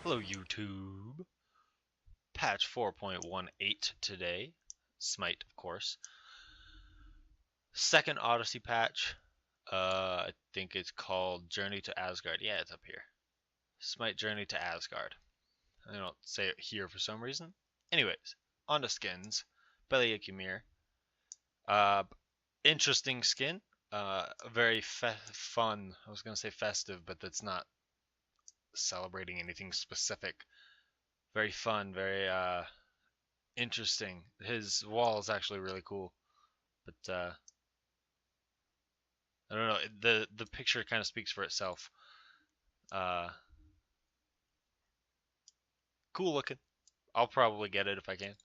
Hello YouTube. Patch 4.18 today. Smite, of course. Second Odyssey patch. I think it's called Journey to Asgard. Yeah, it's up here. Smite Journey to Asgard. I don't say it here for some reason. Anyways, on to skins. Bellyache Ymir. Interesting skin. Very fun. I was gonna say festive, but that's not celebrating anything specific. Very fun, very interesting. His wall is actually really cool, but I don't know. The picture kind of speaks for itself. Cool looking. I'll probably get it if I can.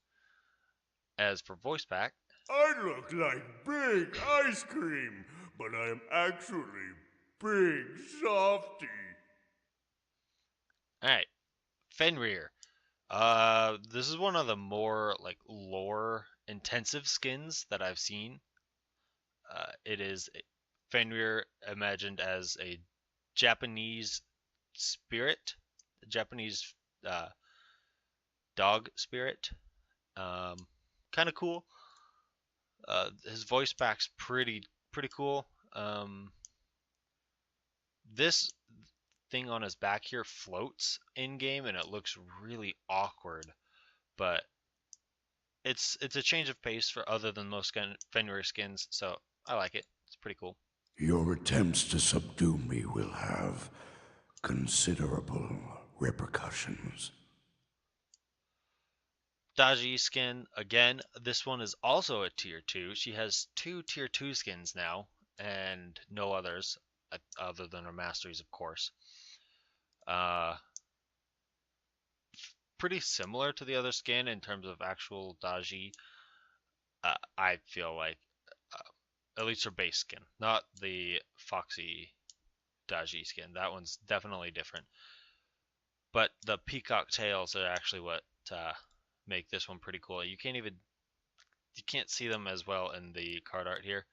As for voice pack, I look like big ice cream, but I'm actually big softy. all right, Fenrir. This is one of the more like lore intensive skins that I've seen. It is Fenrir imagined as a Japanese spirit, Japanese dog spirit. Kind of cool. His voice pack's pretty cool. This thing on his back here floats in game, and it looks really awkward. But it's a change of pace for other than most Fenrir skins, so I like it. It's pretty cool. Your attempts to subdue me will have considerable repercussions. Daji skin again. This one is also a tier 2. She has 2 tier 2 skins now, and no others other than her masteries, of course. Pretty similar to the other skin in terms of actual Daji. I feel like at least her base skin, not the Foxy Daji skin. That one's definitely different. But the peacock tails are actually what make this one pretty cool. You can't see them as well in the card art here,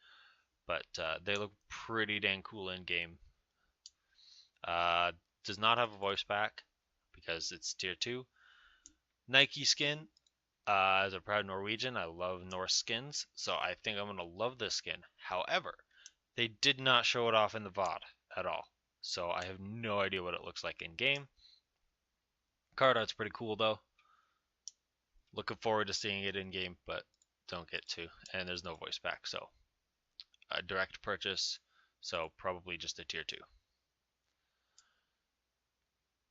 but they look pretty dang cool in game. Does not have a voice pack because it's tier 2. Nike skin. As a proud Norwegian, I love Norse skins, so I think I'm going to love this skin. However, they did not show it off in the VOD at all, so I have no idea what it looks like in game. Card art's pretty cool though. Looking forward to seeing it in game, but don't get to. And there's no voice pack, so a direct purchase, so probably just a tier 2.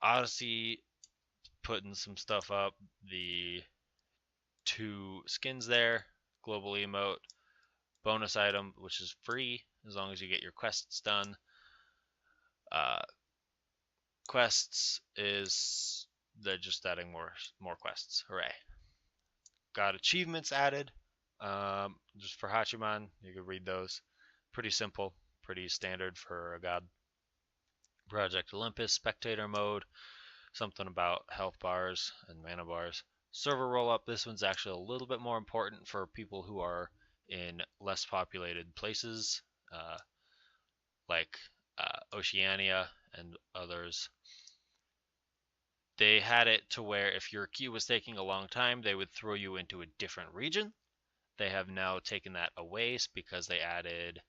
Odyssey putting some stuff up. The 2 skins there, global emote, bonus item, which is free as long as you get your quests done. Quests is they're just adding more quests. Hooray! Got achievements added. Just for Hachiman, you can read those. Pretty simple, pretty standard for a god. Project Olympus spectator mode. Something about health bars and mana bars. Server roll-up, this one's actually a little bit more important for people who are in less populated places, like Oceania and others. They had it to where if your queue was taking a long time, they would throw you into a different region. They have now taken that away because they added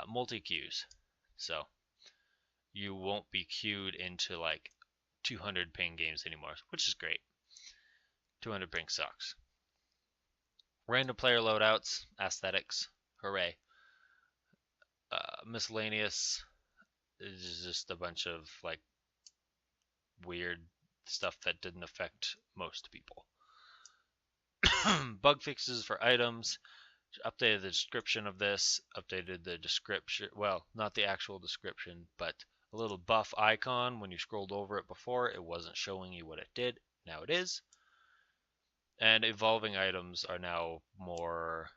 multi-queues. So you won't be queued into like 200 ping games anymore, which is great. 200 ping sucks. Random player loadouts, aesthetics, hooray. Miscellaneous is just a bunch of like weird stuff that didn't affect most people. Bug fixes for items, updated the description of this, updated the description, well, not the actual description, but a little buff icon. When you scrolled over it before, it wasn't showing you what it did. Now it is. And evolving items are now more,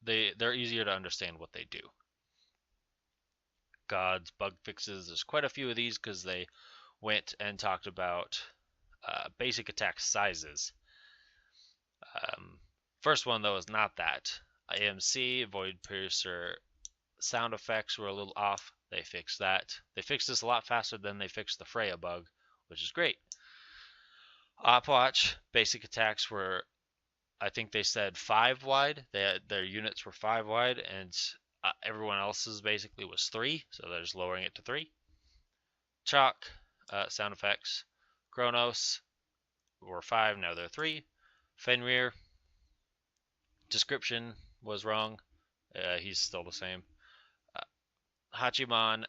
they're easier to understand what they do. Gods, bug fixes, there's quite a few of these because they went and talked about basic attack sizes. First one though is not that. AMC, Void Piercer sound effects were a little off. They fixed that. They fixed this a lot faster than they fixed the Freya bug, which is great. Opwatch basic attacks were, I think they said 5 wide. Their units were 5 wide, and everyone else's basically was 3, so they're just lowering it to 3. Chalk sound effects, Kronos were 5, now they're 3. Fenrir description was wrong. He's still the same. Hachiman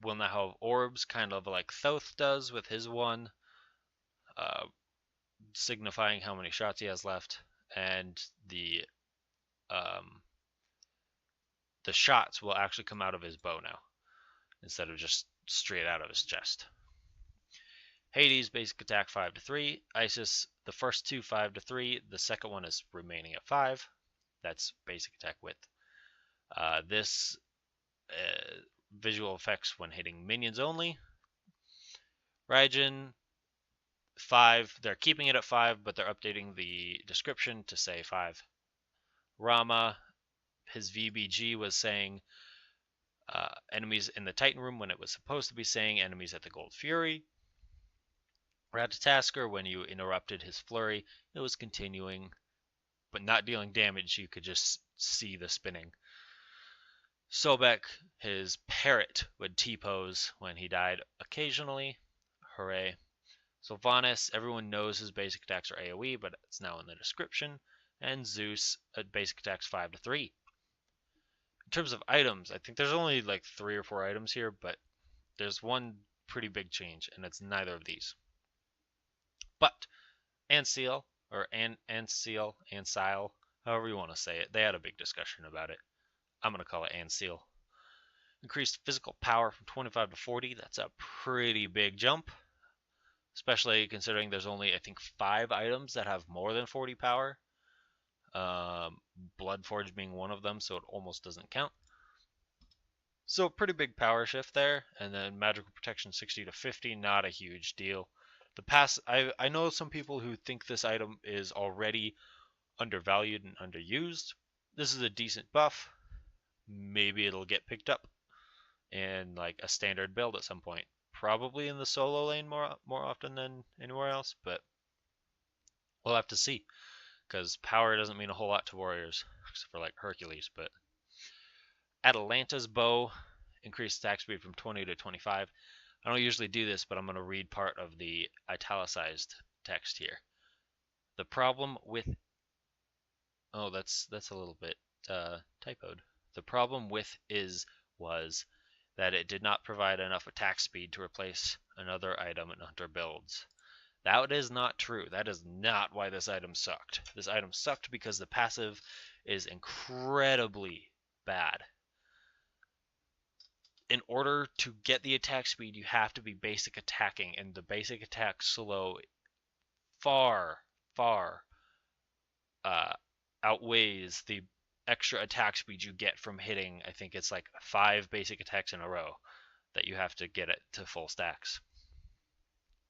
will now have orbs, kind of like Thoth does with his one, uh, signifying how many shots he has left, and um, the shots will actually come out of his bow now, instead of just straight out of his chest. Hades basic attack 5 to 3. Isis, the first two 5 to 3. The second one is remaining at 5. That's basic attack width. This visual effects when hitting minions only. Raijin 5. They're keeping it at 5, but they're updating the description to say 5. Rama, his VBG was saying enemies in the Titan room when it was supposed to be saying enemies at the Gold Fury. Ratatasker, when you interrupted his flurry, it was continuing, but not dealing damage. You could just see the spinning. Sobek, his parrot, would T-pose when he died occasionally. Hooray. Sylvanas, everyone knows his basic attacks are AoE, but it's now in the description. And Zeus, basic attacks 5 to 3. In terms of items, I think there's only like 3 or 4 items here, but there's one pretty big change, and it's neither of these. But Anseal, or Ancile, however you want to say it, they had a big discussion about it. I'm going to call it Anseal. Increased physical power from 25 to 40. That's a pretty big jump, especially considering there's only, I think, 5 items that have more than 40 power. Bloodforge being one of them, so it almost doesn't count. So pretty big power shift there. And then magical protection 60 to 50, not a huge deal. The pass, I know some people who think this item is already undervalued and underused. This is a decent buff. Maybe it'll get picked up in like a standard build at some point. Probably in the solo lane more often than anywhere else, but we'll have to see. Because power doesn't mean a whole lot to warriors, except for like Hercules. But Atalanta's bow increased attack speed from 20 to 25. I don't usually do this, but I'm going to read part of the italicized text here. The problem with... Oh, that's a little bit typoed. The problem with was that it did not provide enough attack speed to replace another item in Hunter builds. That is not true. That is not why this item sucked. This item sucked because the passive is incredibly bad. In order to get the attack speed, you have to be basic attacking, and the basic attack slow far outweighs the extra attack speed you get from hitting, I think it's like 5 basic attacks in a row that you have to get it to full stacks.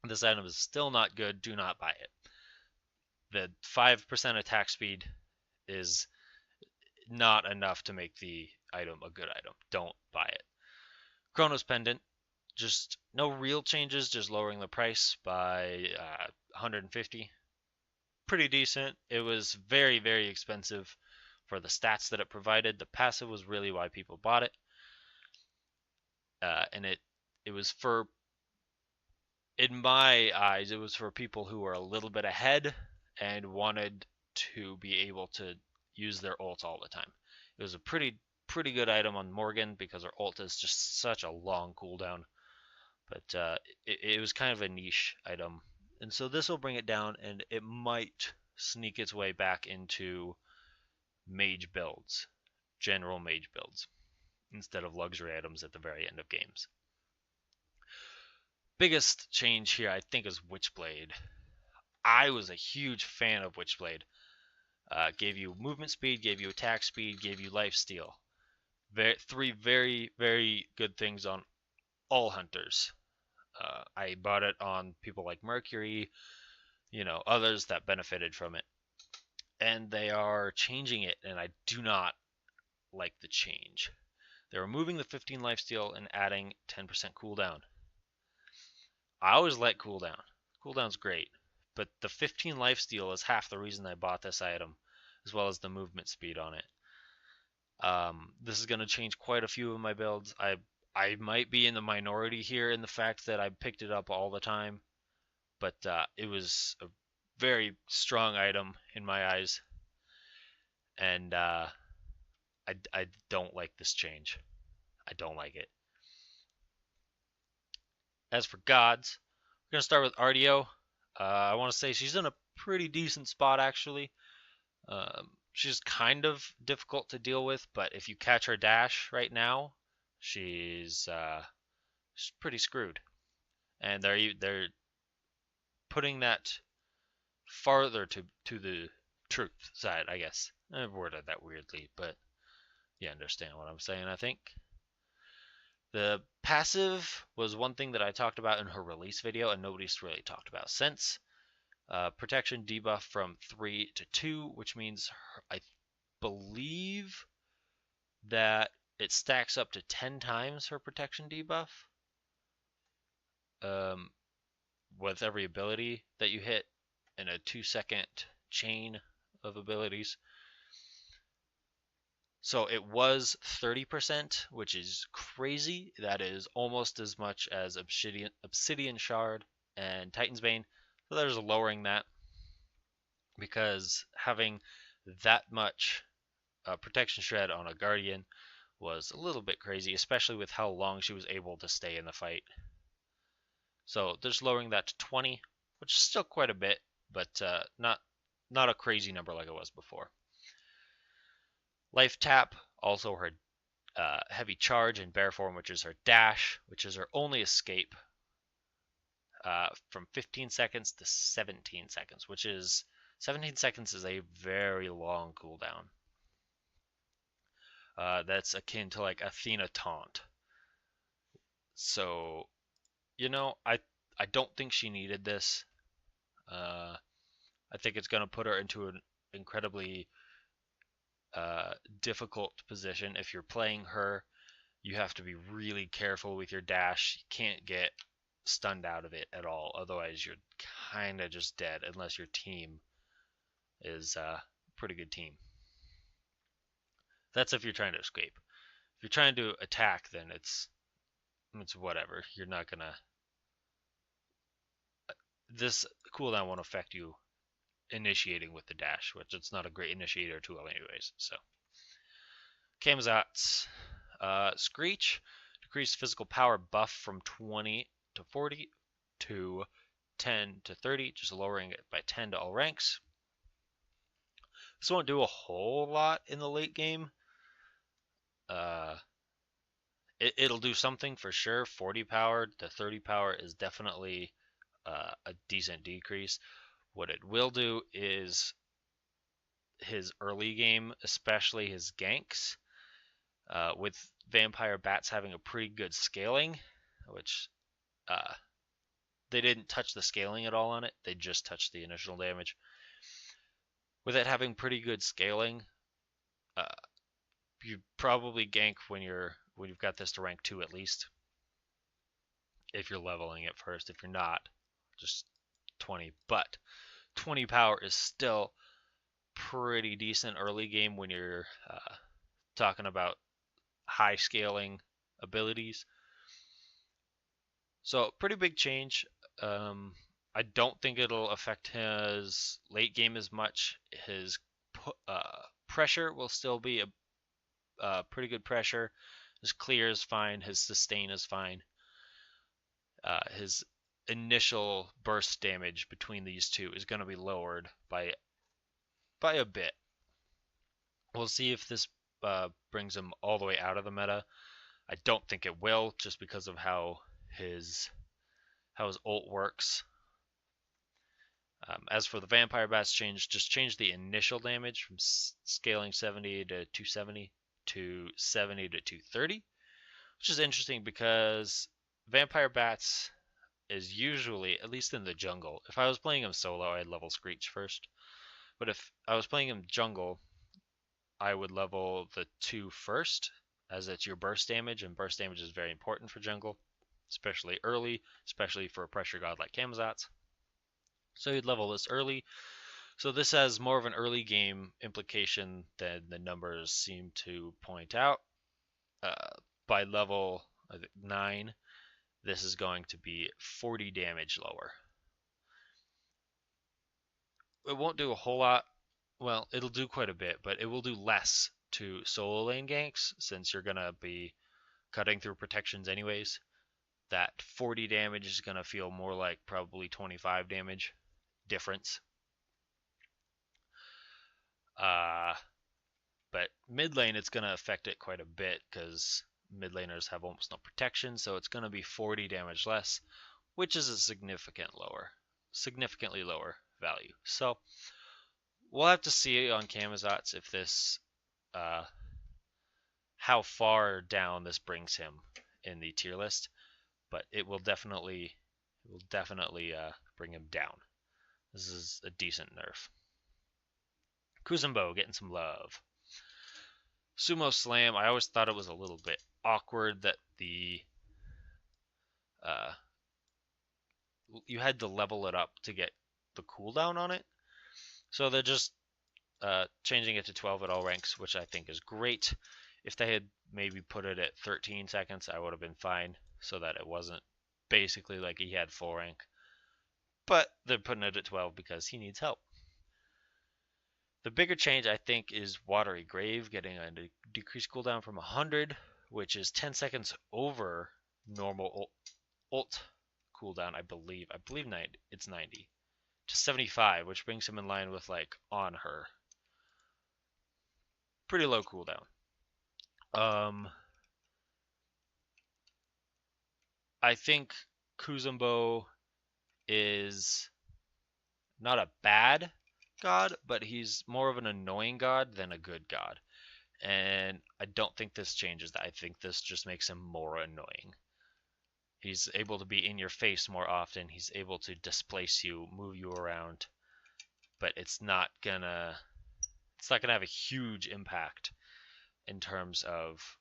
This item is still not good. Do not buy it. The 5% attack speed is not enough to make the item a good item. Don't buy it. Chronos Pendant, just no real changes, just lowering the price by 150. Pretty decent. It was very, very expensive for the stats that it provided. The passive was really why people bought it. And it was for, in my eyes, it was for people who were a little bit ahead and wanted to be able to use their ult all the time. It was a pretty good item on Morgan because her ult is just such a long cooldown. But it was kind of a niche item. And so this will bring it down, and it might sneak its way back into mage builds, general mage builds, instead of luxury items at the very end of games. Biggest change here, I think, is Witchblade. I was a huge fan of Witchblade. Gave you movement speed, gave you attack speed, gave you lifesteal. 3 very, very good things on all hunters. I bought it on people like Mercury, others that benefited from it. And they are changing it, and I do not like the change. They're removing the 15 lifesteal and adding 10% cooldown. I always like cooldown. Cooldown's great, but the 15 lifesteal is half the reason I bought this item, as well as the movement speed on it. This is going to change quite a few of my builds. I might be in the minority here in the fact that I picked it up all the time, but it was a very strong item in my eyes, and I don't like this change. I don't like it. As for gods, we're going to start with Ardeo. I want to say she's in a pretty decent spot, actually. She's kind of difficult to deal with, but if you catch her dash right now, she's pretty screwed. And they're putting that farther to the truth side, I guess. I worded that weirdly, but you understand what I'm saying, I think. The passive was one thing that I talked about in her release video, and nobody's really talked about since. Protection debuff from 3 to 2, which means I believe that it stacks up to 10 times her protection debuff with every ability that you hit in a 2-second chain of abilities. So it was 30%, which is crazy. That is almost as much as Obsidian Shard and Titan's Bane. So there's lowering that, because having that much protection shred on a Guardian was a little bit crazy, especially with how long she was able to stay in the fight. So there's lowering that to 20, which is still quite a bit, but not a crazy number like it was before. Life tap, also her heavy charge in bear form, which is her dash, which is her only escape, from 15 seconds to 17 seconds, which is 17 seconds is a very long cooldown. That's akin to like Athena taunt. So, I don't think she needed this. I think it's going to put her into an incredibly difficult position. If you're playing her, you have to be really careful with your dash. You can't get stunned out of it at all. Otherwise, you're kind of just dead unless your team is a pretty good team. That's if you're trying to escape. If you're trying to attack, then it's whatever. You're not gonna. This cooldown won't affect you initiating with the dash, which it's not a great initiator tool anyways. So, Camazotz, Screech, decrease physical power buff from 20 to 40 to 10 to 30, just lowering it by 10 to all ranks. This won't do a whole lot in the late game. It'll do something for sure. 40 power to 30 power is definitely a decent decrease. What it will do is his early game, especially his ganks, with Vampire Bats having a pretty good scaling, which they didn't touch the scaling at all on it. They just touched the initial damage. With it having pretty good scaling, you probably gank when you've got this to rank 2 at least. If you're leveling it first. If you're not, just 20. But 20 power is still pretty decent early game when you're talking about high scaling abilities. So pretty big change. I don't think it'll affect his late game as much. His pressure will still be a pretty good pressure. His clear is fine. His sustain is fine. His initial burst damage between these two is going to be lowered by a bit. We'll see if this brings him all the way out of the meta. I don't think it will, just because of how his ult works. As for the Vampire Bats change, just change the initial damage from scaling 70 to 270 to 70 to 230, which is interesting because Vampire Bats is usually, at least in the jungle, if I was playing him solo, I'd level Screech first. But if I was playing him jungle, I would level the 2 first, as it's your burst damage, and burst damage is very important for jungle, especially early, especially for a pressure god like Camazotz. So you'd level this early. So this has more of an early game implication than the numbers seem to point out. By level 9, this is going to be 40 damage lower. It won't do a whole lot. Well, it'll do quite a bit, but it will do less to solo lane ganks since you're going to be cutting through protections anyways. That 40 damage is going to feel more like probably 25 damage difference. But mid lane, it's going to affect it quite a bit because mid laners have almost no protection, so it's going to be 40 damage less, which is a significantly lower value. So we'll have to see on Camazotz if this, how far down this brings him in the tier list, but it will definitely bring him down. This is a decent nerf. Kuzumbo getting some love. Sumo Slam, I always thought it was a little bit awkward that you had to level it up to get the cooldown on it. So they're just changing it to 12 at all ranks, which I think is great. If they had maybe put it at 13 seconds, I would have been fine, so that it wasn't basically like he had full rank. But they're putting it at 12 because he needs help. The bigger change, I think, is Watery Grave getting a decreased cooldown from 100, which is 10 seconds over normal ult cooldown, I believe. I believe it's 90 to 75, which brings him in line with like On Her. Pretty low cooldown. I think Kuzumbo is not a bad god, but he's more of an annoying god than a good god. And I don't think this changes that. I think this just makes him more annoying. He's able to be in your face more often. He's able to displace you, move you around, but it's not gonna have a huge impact in terms of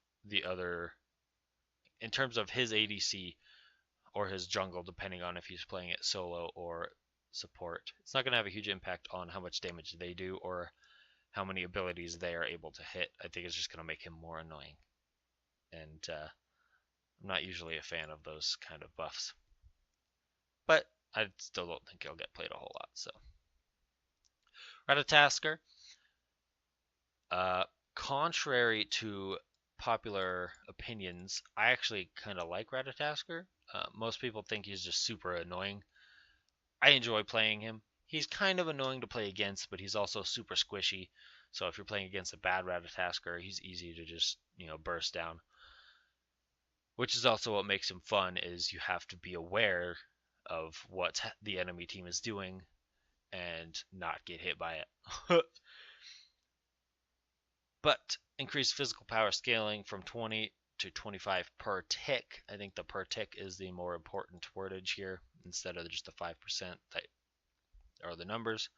in terms of his ADC or his jungle, depending on if he's playing it solo or support. It's not going to have a huge impact on how much damage they do or how many abilities they are able to hit. I think it's just going to make him more annoying. And I'm not usually a fan of those kind of buffs. But I still don't think he'll get played a whole lot. So, Ratatasker, contrary to popular opinions, I actually kind of like Ratatasker. Most people think he's just super annoying. I enjoy playing him. He's kind of annoying to play against, but he's also super squishy. So if you're playing against a bad Ratatasker, he's easy to just, burst down. Which is also what makes him fun, is you have to be aware of what the enemy team is doing and not get hit by it. But increased physical power scaling from 20 to 25 per tick. I think the per tick is the more important wordage here instead of just the 5% that are the numbers.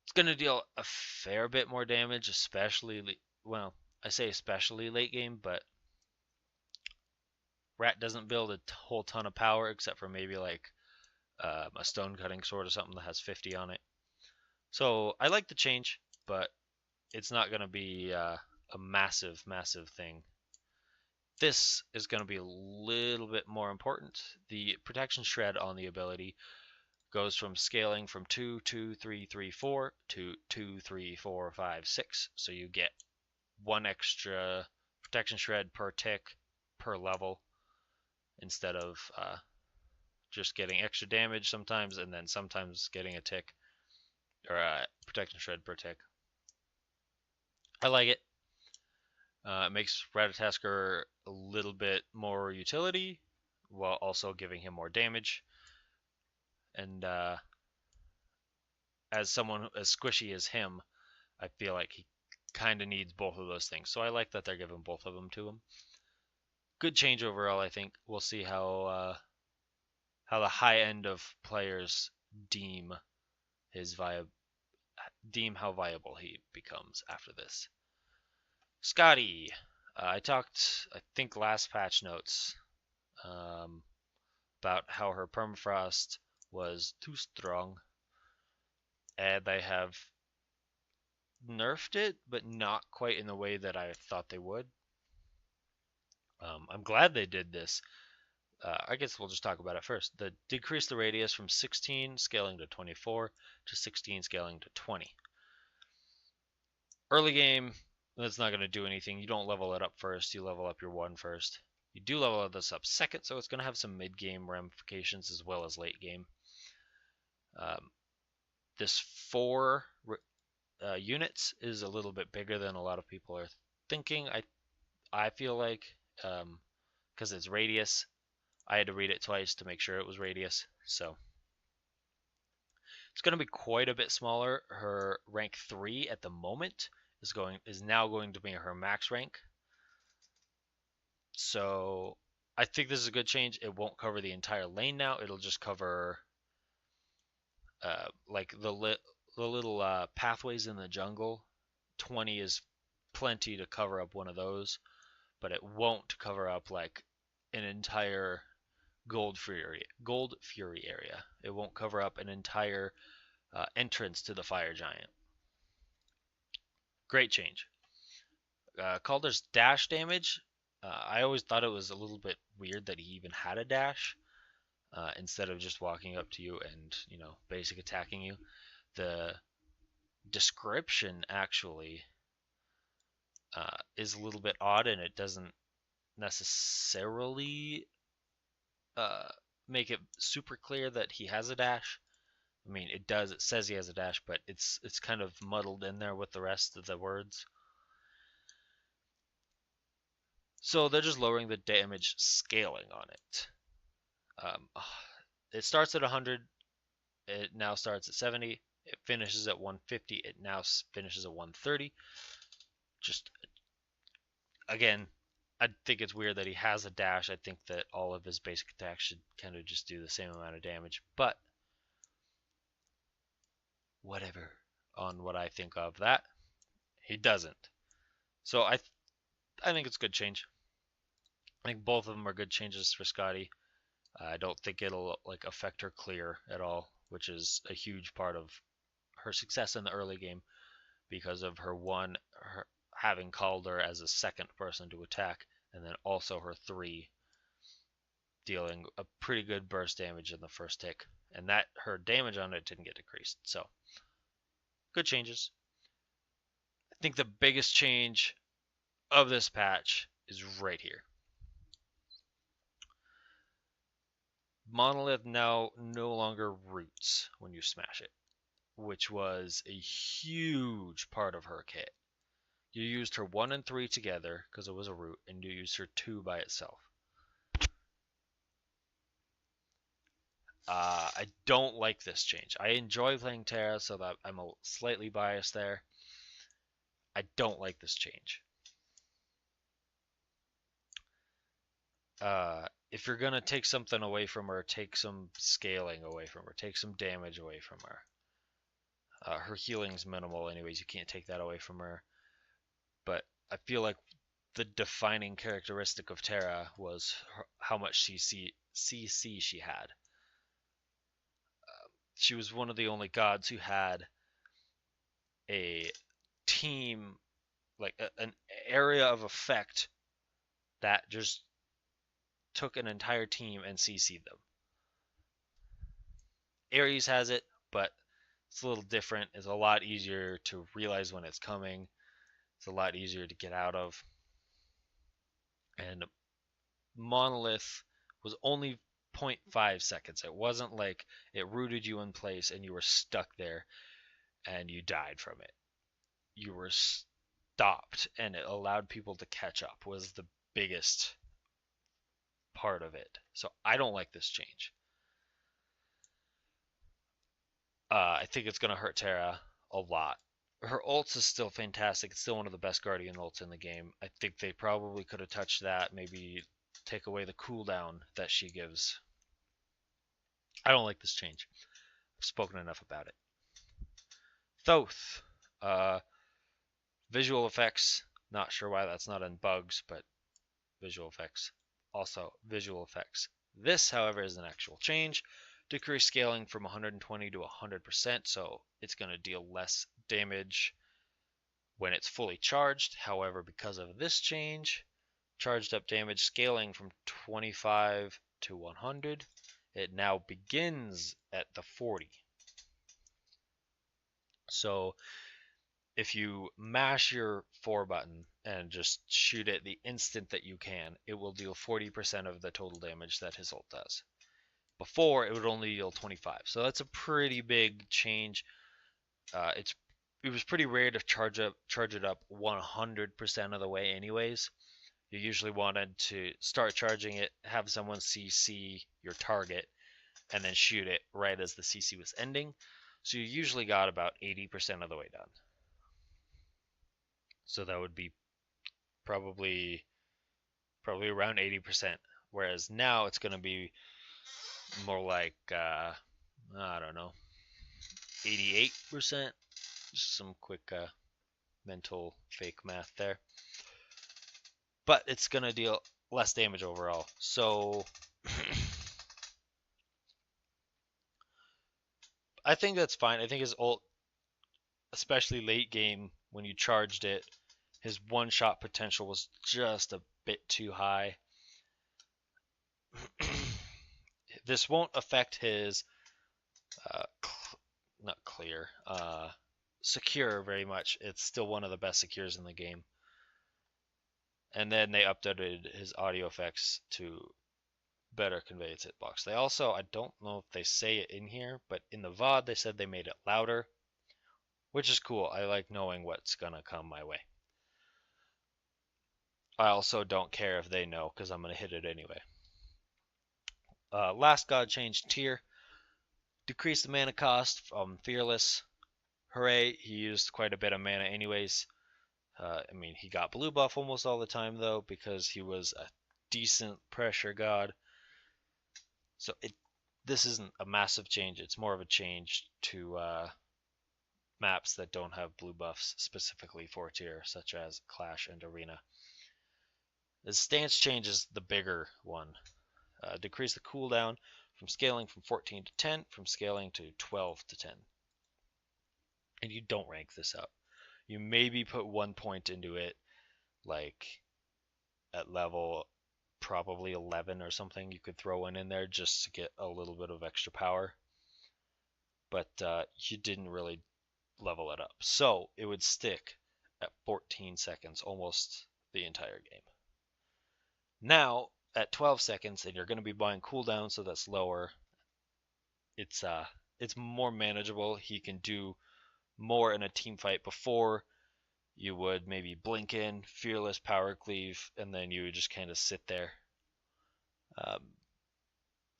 It's going to deal a fair bit more damage, especially, well, I say especially late game, but Rat doesn't build a whole ton of power except for maybe like a stone cutting sword or something that has 50 on it. So I like the change, but it's not going to be a massive, massive thing. This is going to be a little bit more important. The protection shred on the ability goes from scaling from 2, 2, 3, 3, 4 to 2, 3, 4, 5, 6. So you get one extra protection shred per tick per level instead of just getting extra damage sometimes and then sometimes getting a tick or a protection shred per tick. I like it. It makes Ratatasker a little bit more utility while also giving him more damage. And as someone as squishy as him, I feel like he kind of needs both of those things. So I like that they're giving both of them to him. Good change overall, I think. We'll see how the high end of players deem how viable he becomes after this. Scotty, I talked, I think, last patch notes um, about how her permafrost was too strong, and they have nerfed it, but not quite in the way that I thought they would. I'm glad they did this. I guess we'll just talk about it first. The decrease the radius from 16 scaling to 24 to 16 scaling to 20. Early game, that's not going to do anything. You don't level it up first. You level up your 1 first. You do level this up second, so it's going to have some mid-game ramifications as well as late game. This 4 units is a little bit bigger than a lot of people are thinking. I feel like because it's radius, I had to read it twice to make sure it was radius. So it's going to be quite a bit smaller. Her rank 3 at the moment is now going to be her max rank. So I think this is a good change. It won't cover the entire lane now. It'll just cover like the little pathways in the jungle. 20 is plenty to cover up one of those, but it won't cover up like an entire Gold Fury area. It won't cover up an entire entrance to the Fire Giant. Great change. Calder's dash damage. I always thought it was a little bit weird that he even had a dash instead of just walking up to you and basic attacking you. The description actually is a little bit odd, and it doesn't necessarily make it super clear that he has a dash. I mean, it does. It says he has a dash, but it's kind of muddled in there with the rest of the words. So they're just lowering the damage scaling on it. Um, it starts at 100. It now starts at 70. It finishes at 150. It now finishes at 130. Just again, I think it's weird that he has a dash. I think that all of his basic attacks should kind of just do the same amount of damage. But whatever on what I think of that. He doesn't. So I think it's a good change. I think both of them are good changes for Scotty. I don't think it'll like affect her clear at all, which is a huge part of her success in the early game because of her having Calder as a second person to attack, and then also her 3 dealing a pretty good burst damage in the first tick, and that her damage on it didn't get decreased. So good changes. I think the biggest change of this patch is right here. Monolith now no longer roots when you smash it, which was a huge part of her kit. You used her 1 and 3 together because it was a root, and you used her 2 by itself. I don't like this change. I enjoy playing Terra, so that I'm slightly biased there. I don't like this change. If you're gonna take something away from her, take some scaling away from her, take some damage away from her. Her healing's minimal anyways, you can't take that away from her. But I feel like the defining characteristic of Terra was how much CC she had. She was one of the only gods who had a team, like an area of effect that just took an entire team and CC'd them. Ares has it, but it's a little different. It's a lot easier to realize when it's coming. It's a lot easier to get out of. And Monolith was only 0.5 seconds. It wasn't like it rooted you in place and you were stuck there and you died from it. You were stopped, and it allowed people to catch up was the biggest part of it. So I don't like this change. I think it's going to hurt Terra a lot. Her ults is still fantastic. It's still one of the best Guardian ults in the game. I think they probably could have touched that, maybe take away the cooldown that she gives. I don't like this change. I've spoken enough about it. Thoth. Visual effects. Not sure why that's not in bugs, but visual effects. Also, visual effects. This, however, is an actual change. Decrease scaling from 120 to 100%, so it's going to deal less damage when it's fully charged. However, because of this change, charged up damage scaling from 25 to 100, it now begins at the 40. So if you mash your 4 button and just shoot it the instant that you can, it will deal 40% of the total damage that his ult does. Before, it would only deal 25. So that's a pretty big change. It was pretty rare to charge it up 100% of the way anyways. You usually wanted to start charging it, have someone CC your target, and then shoot it right as the CC was ending. So you usually got about 80% of the way done. So that would be probably around 80%. Whereas now it's going to be more like I don't know, 88%. Just some quick mental fake math there. But it's going to deal less damage overall. So I think that's fine. I think his ult, especially late game when you charged it, his one shot potential was just a bit too high. This won't affect his uh, not clear, secure very much. It's still one of the best secures in the game. And then they updated his audio effects to better convey its hitbox. They also, I don't know if they say it in here, but in the VOD they said they made it louder, which is cool. I like knowing what's gonna come my way. I also don't care if they know because I'm gonna hit it anyway. Last God changed tier. Decreased the mana cost from Fearless. Hooray, he used quite a bit of mana anyways. I mean, he got blue buff almost all the time though because he was a decent pressure god. So this isn't a massive change. It's more of a change to maps that don't have blue buffs specifically for tier, such as Clash and Arena. The stance change is the bigger one. Decrease the cooldown from scaling from 14 to 10, from scaling to 12 to 10. And you don't rank this up. You maybe put 1 point into it, like at level probably 11 or something. You could throw one in there just to get a little bit of extra power. But you didn't really level it up. So it would stick at 14 seconds almost the entire game. Now, at 12 seconds, and you're going to be buying cooldown, so that's lower. It's more manageable. He can do more in a team fight before you would maybe blink in, fearless power cleave, and then you would just kind of sit there.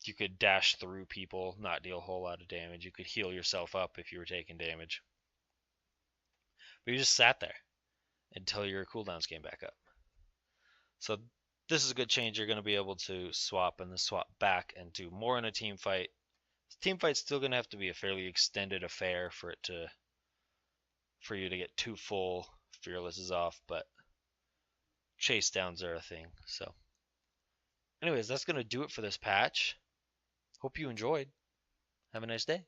You could dash through people, not deal a whole lot of damage. You could heal yourself up if you were taking damage. But you just sat there until your cooldowns came back up. So this is a good change. You're going to be able to swap and then swap back and do more in a team fight. Team fight's still going to have to be a fairly extended affair for you to get 2 full fearlesses off, but chase downs are a thing. So anyways, that's going to do it for this patch. Hope you enjoyed. Have a nice day.